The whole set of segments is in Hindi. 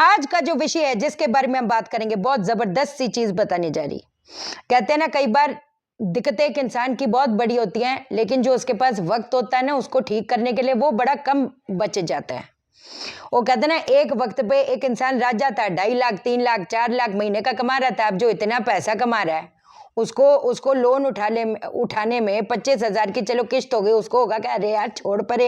आज का जो विषय है जिसके बारे में हम बात करेंगे, बहुत जबरदस्त सी चीज बताने जा रही। कहते हैं ना, कई बार दिक्कतें एक इंसान की बहुत बड़ी होती हैं, लेकिन जो उसके पास वक्त होता है ना उसको ठीक करने के लिए, वो बड़ा कम बच जाता है। वो कहते हैं ना, एक वक्त पे एक इंसान राजा था, 2.5 लाख 3 लाख 4 लाख महीने का कमा रहा था। अब जो इतना पैसा कमा रहा है, उसको उसको लोन उठाने में 25,000 की चलो किस्त हो गई, उसको होगा क्या, अरे यार छोड़ परे,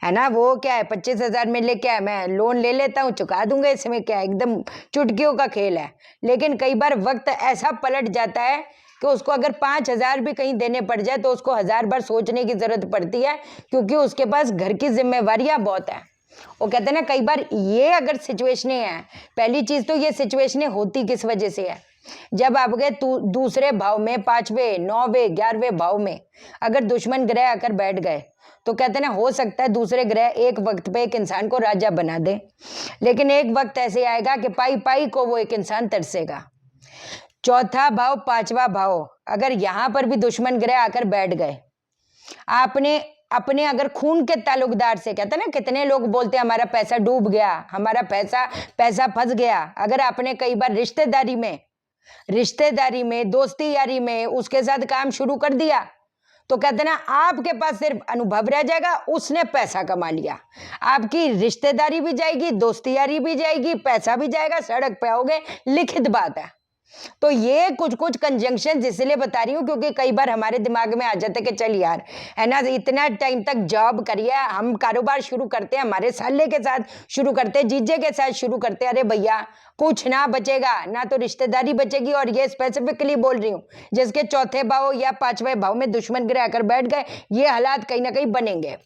है ना, वो क्या है 25,000 में लेके आया, मैं लोन ले लेता हूँ, चुका दूंगा, इसमें क्या है, एकदम चुटकियों का खेल है। लेकिन कई बार वक्त ऐसा पलट जाता है कि उसको अगर 5,000 भी कहीं देने पड़ जाए तो उसको 1000 बार सोचने की जरूरत पड़ती है, क्योंकि उसके पास घर की जिम्मेवारियां बहुत है। वो कहते हैं ना, कई बार ये अगर सिचुएशनें हैं, पहली चीज तो ये सिचुएशनें होती किस वजह से है, जब आप गए दूसरे भाव में, 5वें 9वें 11वें भाव में अगर दुश्मन ग्रह आकर बैठ गए, तो कहते हैं ना, हो सकता है दूसरे ग्रह एक वक्त पे एक इंसान को राजा बना दे, लेकिन एक वक्त ऐसे आएगा कि पाई पाई को वो एक इंसान तरसेगा। चौथा भाव 5वां भाव, अगर यहां पर भी दुश्मन ग्रह आकर बैठ गए, आपने अपने अगर खून के ताल्लुकदार से, कहते हैं ना, कितने लोग बोलते हैं हमारा पैसा डूब गया, हमारा पैसा फंस गया, अगर आपने कई बार रिश्तेदारी में दोस्ती यारी में उसके साथ काम शुरू कर दिया, तो कहते ना, आपके पास सिर्फ अनुभव रह जाएगा, उसने पैसा कमा लिया, आपकी रिश्तेदारी भी जाएगी, दोस्ती यारी भी जाएगी, पैसा भी जाएगा, सड़क पे आओगे, लिखित बात है। तो ये कुछ कुछ कंजंक्शन इसलिए बता रही हूँ क्योंकि कई बार हमारे दिमाग में आ जाते कि चल यार, है ना, इतना टाइम तक जॉब करिए, हम कारोबार शुरू करते हैं, हमारे साले के साथ शुरू करते हैं, जीजे के साथ शुरू करते हैं, अरे भैया कुछ ना बचेगा, ना तो रिश्तेदारी बचेगी। और ये स्पेसिफिकली बोल रही हूँ जिसके चौथे भाव या 5वें भाव में दुश्मन ग्रह आकर बैठ गए, ये हालात कहीं ना कहीं बनेंगे।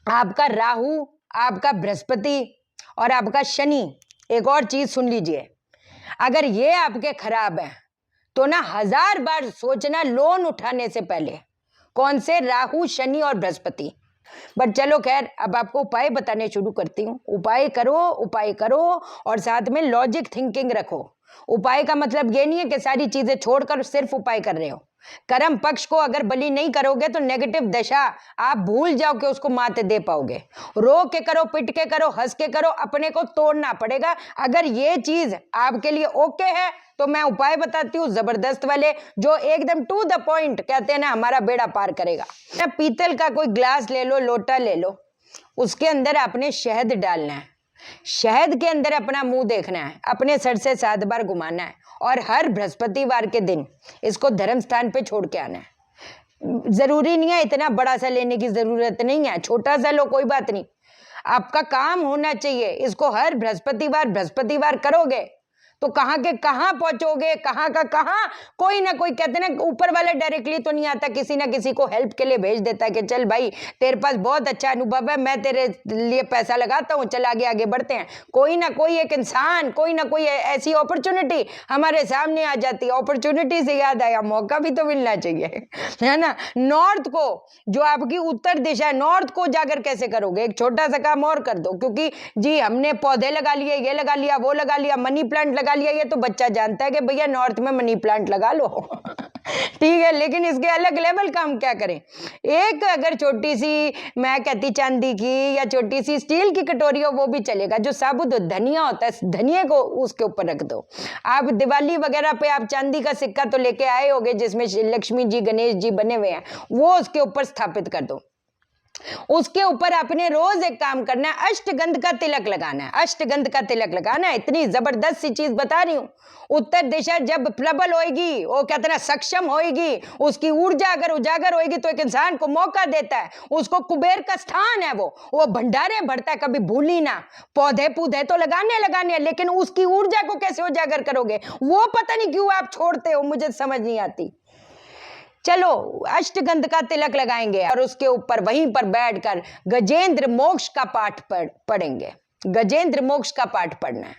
आपका राहु, आपका बृहस्पति और आपका शनि, एक और चीज सुन लीजिए, अगर ये आपके खराब है तो ना 1000 बार सोचना लोन उठाने से पहले, कौन से, राहु शनि और बृहस्पति। बट चलो खैर, अब आपको उपाय बताने शुरू करती हूँ। उपाय करो और साथ में लॉजिक थिंकिंग रखो। उपाय का मतलब ये नहीं है कि सारी चीजें छोड़कर सिर्फ उपाय कर रहे हो। कर्म पक्ष को अगर बलि नहीं करोगे तो नेगेटिव दशा आप भूल जाओ कि उसको मात दे पाओगे। रो के करो, पिट के करो, हंस के करो, अपने को तोड़ना पड़ेगा। अगर ये चीज आपके लिए ओके है तो मैं उपाय बताती हूँ जबरदस्त वाले, जो एकदम टू द पॉइंट, कहते हैं ना, हमारा बेड़ा पार करेगा। पीतल का कोई ग्लास ले लो, लोटा ले लो, उसके अंदर आपने शहद डालना है, शहद के अंदर अपना मुंह देखना है, अपने सर से 7 बार घुमाना है, और हर बृहस्पतिवार के दिन इसको धर्म स्थान पे छोड़ के आना है। जरूरी नहीं है, इतना बड़ा सा लेने की जरूरत नहीं है, छोटा सा लो, कोई बात नहीं, आपका काम होना चाहिए। इसको हर बृहस्पतिवार करोगे तो कहाँ के कहाँ पहुंचोगे, कहाँ का कहाँ। कोई ना कोई, कहते ना, ऊपर वाला डायरेक्टली तो नहीं आता, किसी ना किसी को हेल्प के लिए भेज देता है कि चल भाई तेरे पास बहुत अच्छा अनुभव है, मैं तेरे लिए पैसा लगाता हूँ, चल आगे आगे बढ़ते हैं। कोई ना कोई एक इंसान, कोई ना कोई ऐसी अपॉर्चुनिटी हमारे सामने आ जाती है। अपॉर्चुनिटी से याद आया, मौका भी तो मिलना चाहिए, है ना। नॉर्थ को, जो आपकी उत्तर दिशा है, नॉर्थ को जाकर कैसे करोगे, एक छोटा सा काम और कर दो, क्योंकि जी हमने पौधे लगा लिए, ये लगा लिया, वो लगा लिया, मनी प्लांट लगा लिया, ये तो बच्चा जानता है कि भैया नॉर्थ में मनी प्लांट लगा लो ठीक है, लेकिन इसके अलग लेवल का हम क्या करें। एक अगर छोटी सी, मैं कहती चांदी की या छोटी सी स्टील की कटोरी हो वो भी चलेगा, जो साबुत धनिया होता है, धनिया को उसके ऊपर रख दो। आप दिवाली वगैरह पे आप चांदी का सिक्का तो लेके आए होगे जिसमें लक्ष्मी जी गणेश जी बने हुए हैं, वो उसके ऊपर स्थापित कर दो। उसके ऊपर आपने रोज एक काम करना है, अष्टगंध का तिलक लगाना है, अष्टगंध का तिलक लगाना है। इतनी जबरदस्त सी चीज बता रही हूं। उत्तर दिशा जब प्रबल होएगी, वो कहते हैं सक्षम होएगी, उसकी ऊर्जा अगर उजागर होएगी तो एक इंसान को मौका देता है। उसको कुबेर का स्थान है, वो भंडारे भरता है, कभी भूली ना। पौधे पौधे तो लगाने लेकिन उसकी ऊर्जा को कैसे उजागर करोगे, वो पता नहीं क्यों आप छोड़ते हो, मुझे समझ नहीं आती। चलो अष्टगंध का तिलक लगाएंगे और उसके ऊपर वहीं पर बैठकर गजेंद्र मोक्ष का पाठ पढ़ेंगे। गजेंद्र मोक्ष का पाठ पढ़ना है।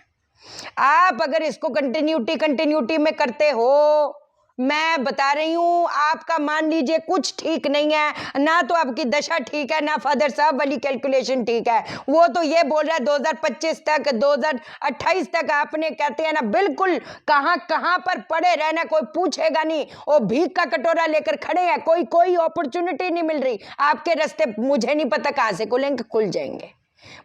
आप अगर इसको कंटिन्यूटी में करते हो, मैं बता रही हूं, आपका मान लीजिए कुछ ठीक नहीं है ना, तो आपकी दशा ठीक है ना, फादर साहब वाली कैलकुलेशन ठीक है। वो तो ये बोल रहा है 2025 तक, 2028 तक आपने, कहते हैं ना, बिल्कुल कहां कहां पर पड़े रहना, कोई पूछेगा नहीं। वो भीख का कटोरा लेकर खड़े हैं, कोई अपॉर्चुनिटी नहीं मिल रही आपके रास्ते, मुझे नहीं पता कहां से खुलेंगे, खुल जाएंगे।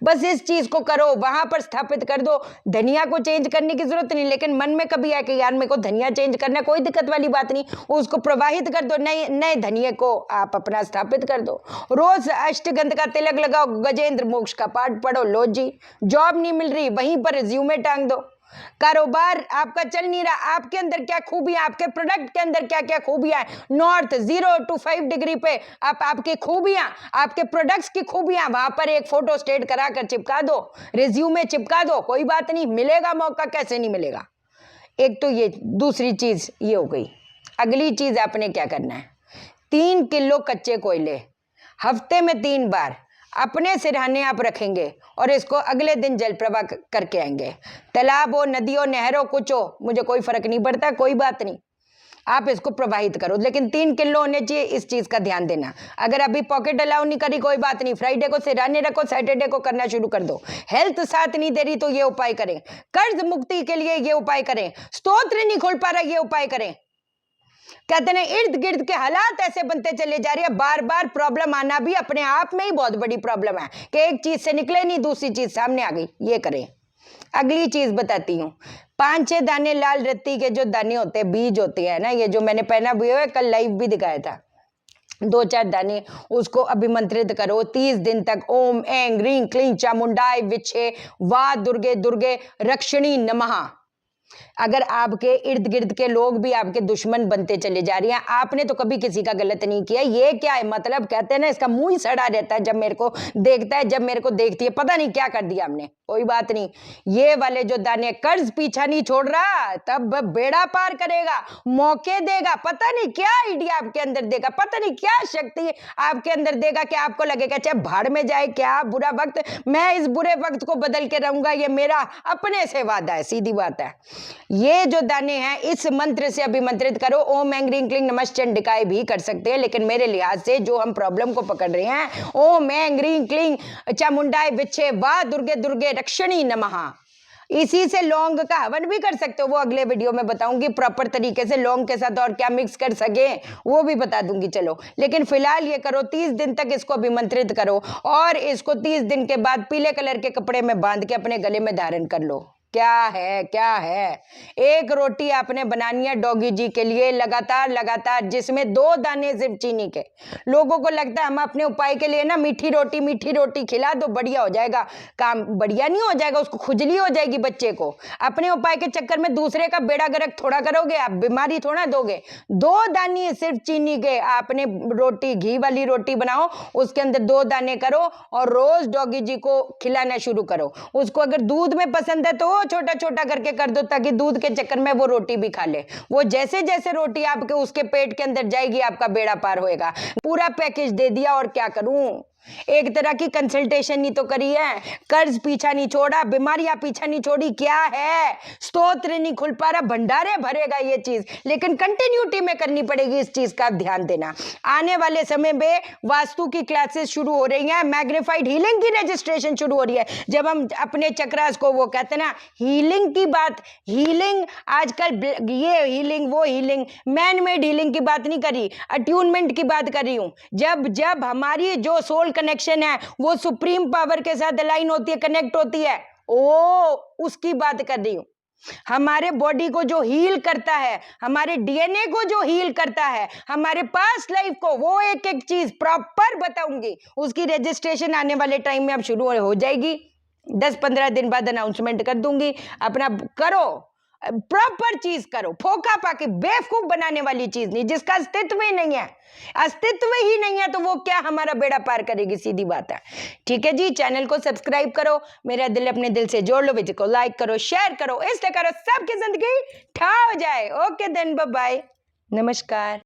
बस इस चीज को करो, वहां पर स्थापित कर दो। धनिया को चेंज करने की जरूरत नहीं, लेकिन मन में कभी आए कि यार मेरे को धनिया चेंज करना, कोई दिक्कत वाली बात नहीं, उसको प्रवाहित कर दो, नए नए धनिये को आप अपना स्थापित कर दो। रोज अष्टगंध का तिलक लगाओ, गजेंद्र मोक्ष का पाठ पढ़ो, लो जी। जॉब नहीं मिल रही, वहीं पर रिज्यूमे टांग दो। कारोबार आपका चल नहीं रहा, आपके अंदर क्या खूबियां, आपके प्रोडक्ट के अंदर क्या क्या खूबियां हैं, नॉर्थ 0 to 5 डिग्री पे आप आपकी खूबियां, आपके प्रोडक्ट्स की खूबियां वहां पर एक फोटो स्टेट करा कर चिपका दो, रिज्यूमे चिपका दो। कोई बात नहीं, मिलेगा मौका, कैसे नहीं मिलेगा। एक तो ये दूसरी चीज ये हो गई। अगली चीज आपने क्या करना है, 3 किलो कच्चे कोयले हफ्ते में 3 बार अपने सिरहाने आप रखेंगे और इसको अगले दिन जल प्रवाह करके आएंगे। तालाब हो, नदी हो, नहर हो, कुछ हो, मुझे कोई फर्क नहीं पड़ता, कोई बात नहीं, आप इसको प्रवाहित करो, लेकिन 3 किलो होने चाहिए। इस चीज का ध्यान देना। अगर अभी पॉकेट अलाउ नहीं करी, कोई बात नहीं, फ्राइडे को सिरहाने रखो, सैटरडे को करना शुरू कर दो। हेल्थ साथ नहीं दे रही तो ये उपाय करें। कर्ज मुक्ति के लिए ये उपाय करें। स्तोत्र नहीं खुल पा रहा, ये उपाय करें। कहते हैं इर्द गिर्द के हालात ऐसे बनते चले जा रहे हैं, बार बार प्रॉब्लम आना भी अपने आप में ही बहुत बड़ी प्रॉब्लम है कि एक चीज से निकले नहीं, दूसरी चीज सामने आ गई। ये करें। अगली चीज बताती हूँ, 5-6 दाने लाल रत्ती के जो दाने होते हैं, बीज होते हैं ना, ये जो मैंने पहना हुआ है, कल लाइव भी दिखाया था, 2-4 दाने, उसको अभिमंत्रित करो 30 दिन तक। ओम ऐं ह्रीं क्लीं चामुंडाय विच्छे वा दुर्गे दुर्गे रक्षिणी नमः। अगर आपके इर्द गिर्द के लोग भी आपके दुश्मन बनते चले जा रहे हैं, आपने तो कभी किसी का गलत नहीं किया, ये क्या है मतलब, कहते हैं ना इसका मुंह ही सड़ा रहता है जब मेरे को देखता है, जब मेरे को देखती है, पता नहीं क्या कर दिया हमने। कोई बात नहीं, ये वाले जो दाने, कर्ज पीछा नहीं छोड़ रहा, तब बेड़ा पार करेगा, मौके देगा, पता नहीं क्या आइडिया आपके अंदर देगा, पता नहीं क्या शक्ति आपके अंदर देगा कि आपको लगेगा चाहे भाड़ में जाए क्या बुरा वक्त, मैं इस बुरे वक्त को बदल के रहूंगा, ये मेरा अपने से वादा है, सीधी बात है। ये जो दाने हैं, इस मंत्र से अभिमंत्रित करो। ओम ऐं ह्रीं क्लीं नमः चंडिकाय भी कर सकते हैं, लेकिन मेरे लिहाज से जो हम प्रॉब्लम को पकड़ रहे हैं, ओम ऐं ह्रीं क्लीं चामुंडाय विच्छे वा दुर्गे दुर्गे रक्षिणी नमः। इसी से लौंग का हवन भी कर सकते हो, वो अगले वीडियो में बताऊंगी प्रॉपर तरीके से, लौंग के साथ और क्या मिक्स कर सके वो भी बता दूंगी, चलो। लेकिन फिलहाल ये करो, 30 दिन तक इसको अभिमंत्रित करो और इसको 30 दिन के बाद पीले कलर के कपड़े में बांध के अपने गले में धारण कर लो। क्या है, क्या है, एक रोटी आपने बनानी है डॉगी जी के लिए, लगातार लगातार, जिसमें 2 दाने सिर्फ चीनी के। लोगों को लगता है हम अपने उपाय के लिए ना मीठी रोटी खिला दो बढ़िया हो जाएगा, काम बढ़िया नहीं हो जाएगा, उसको खुजली हो जाएगी बच्चे को। अपने उपाय के चक्कर में दूसरे का बेड़ा गर्क थोड़ा करोगे, आप बीमारी थोड़ा दोगे। 2 दाने सिर्फ चीनी के आपने रोटी, घी वाली रोटी बनाओ, उसके अंदर 2 दाने करो और रोज डॉगी जी को खिलाना शुरू करो। उसको अगर दूध में पसंद है तो छोटा छोटा करके कर दो, ताकि दूध के चक्कर में वो रोटी भी खा ले। वो जैसे जैसे रोटी आपके उसके पेट के अंदर जाएगी, आपका बेड़ा पार होएगा। पूरा पैकेज दे दिया, और क्या करूं, एक तरह की कंसल्टेशन नहीं तो करी है, कर्ज पीछा नहीं छोड़ा, बीमारियां पीछा नहीं छोड़ी, क्या है, स्तोत्र नहीं खुल पा रहा, भंडारे भरेगा ये चीज, लेकिन कंटिन्यूटी में करनी पड़ेगी। इस चीज का ध्यान देना। आने वाले समय में वास्तु की क्लासेस शुरू हो रही हैं, मैग्नीफाइड हीलिंग की रजिस्ट्रेशन शुरू हो रही है। जब हम अपने चक्रास को, वो कहते हैं ना हीलिंग की बात, हीलिंग आजकल ये हीलिंग वो हीलिंग, मैन मेड हीलिंग की बात नहीं करी, अट्यूनमेंट की बात कर रही हूं। जब हमारी जो सोल कनेक्शन है वो सुप्रीम पावर के साथ अलाइन होती है, कनेक्ट होती है, ओ उसकी बात कर रही हूं। हमारे बॉडी को जो हील करता है, हमारे डीएनए को जो हील करता है, हमारे पास्ट लाइफ को, वो एक एक चीज प्रॉपर बताऊंगी। उसकी रजिस्ट्रेशन आने वाले टाइम में अब शुरू हो जाएगी, 10-15 दिन बाद अनाउंसमेंट कर दूंगी। अपना करो, प्रॉपर चीज करो, फोका पाके बेवकूफ बनाने वाली चीज नहीं, जिसका अस्तित्व ही नहीं है, अस्तित्व ही नहीं है तो वो क्या हमारा बेड़ा पार करेगी, सीधी बात है। ठीक है जी, चैनल को सब्सक्राइब करो, मेरा दिल अपने दिल से जोड़ लो, वीडियो को लाइक करो, शेयर करो, इसलिए करो सबकी जिंदगी ठा हो जाए। ओके देन, बाय बाय, नमस्कार।